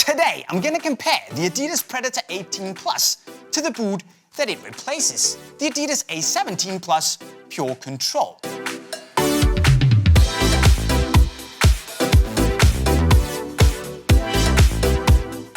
Today, I'm gonna compare the Adidas Predator 18 Plus to the boot that it replaces, the Adidas A17 Plus Pure Control.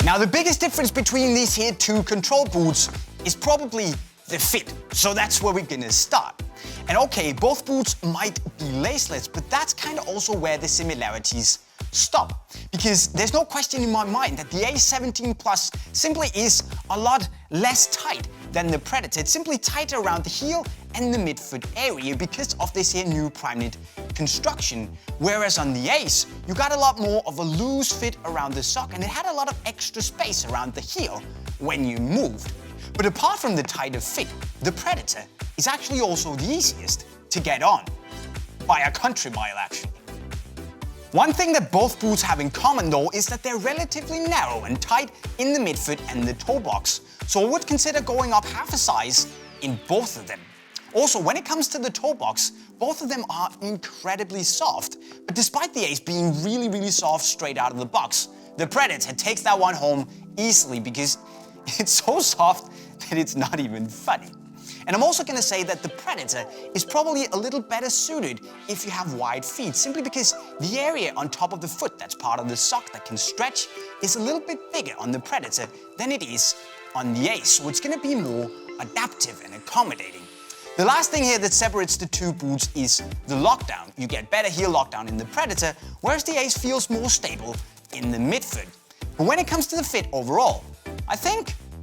Now, the biggest difference between these here two control boots is probably the fit, so that's where we're gonna start. And okay, both boots might be laceless, but that's kind of also where the similarities stop. Because there's no question in my mind that the A17 Plus simply is a lot less tight than the Predator. It's simply tighter around the heel and the midfoot area because of this here new prime-knit construction. Whereas on the Ace, you got a lot more of a loose fit around the sock and it had a lot of extra space around the heel when you moved. But apart from the tighter fit, the Predator is actually also the easiest to get on. By a country mile, actually. One thing that both boots have in common though is that they're relatively narrow and tight in the midfoot and the toe box, so I would consider going up half a size in both of them. Also, when it comes to the toe box, both of them are incredibly soft, but despite the Ace being really soft straight out of the box, the Predator takes that one home easily because it's so soft that it's not even funny. And I'm also gonna say that the Predator is probably a little better suited if you have wide feet, simply because the area on top of the foot that's part of the sock that can stretch is a little bit bigger on the Predator than it is on the Ace, so it's gonna be more adaptive and accommodating. The last thing here that separates the two boots is the lockdown. You get better heel lockdown in the Predator, whereas the Ace feels more stable in the midfoot. But when it comes to the fit overall,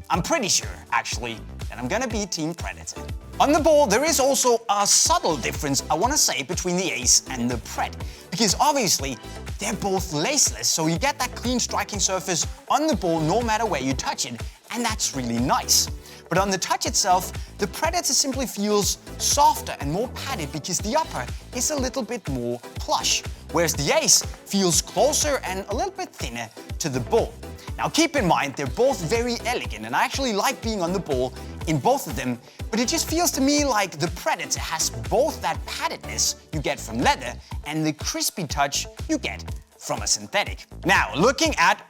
I'm pretty sure, actually, that I'm gonna be Team Predator. On the ball, there is also a subtle difference, I wanna say, between the Ace and the Pred. Because obviously, they're both laceless, so you get that clean striking surface on the ball no matter where you touch it, and that's really nice. But on the touch itself, the Predator simply feels softer and more padded because the upper is a little bit more plush, whereas the Ace feels closer and a little bit thinner to the ball. Now keep in mind, they're both very elegant and I actually like being on the ball in both of them, but it just feels to me like the Predator has both that paddedness you get from leather and the crispy touch you get from a synthetic. Now, looking at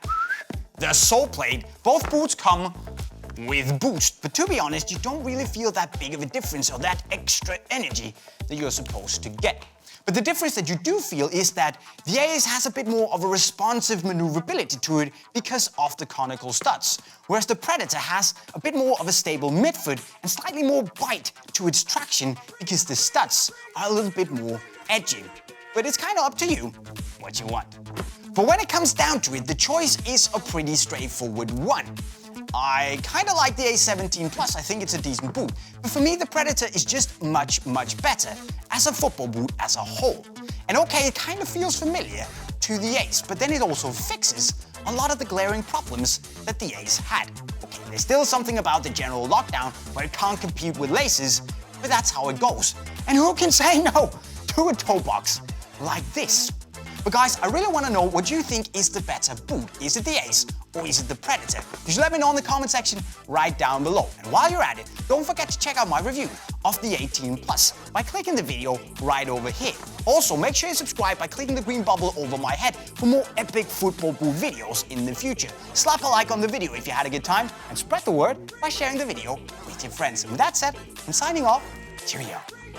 the sole plate, both boots come with boost, but to be honest, you don't really feel that big of a difference or that extra energy that you're supposed to get. But the difference that you do feel is that the Ace has a bit more of a responsive maneuverability to it because of the conical studs, whereas the Predator has a bit more of a stable midfoot and slightly more bite to its traction because the studs are a little bit more edgy. But it's kind of up to you what you want. But when it comes down to it, the choice is a pretty straightforward one. I kind of like the A17 Plus, I think it's a decent boot, but for me the Predator is just much better as a football boot as a whole. And okay, it kind of feels familiar to the Ace, but then it also fixes a lot of the glaring problems that the Ace had. Okay, there's still something about the general lockdown where it can't compete with laces, but that's how it goes. And who can say no to a toe box like this? But guys, I really want to know what you think is the better boot. Is it the Ace or is it the Predator? You should let me know in the comment section right down below. And while you're at it, don't forget to check out my review of the 18 Plus by clicking the video right over here. Also, make sure you subscribe by clicking the green bubble over my head for more epic football boot videos in the future. Slap a like on the video if you had a good time and spread the word by sharing the video with your friends. And with that said, I'm signing off. Cheerio.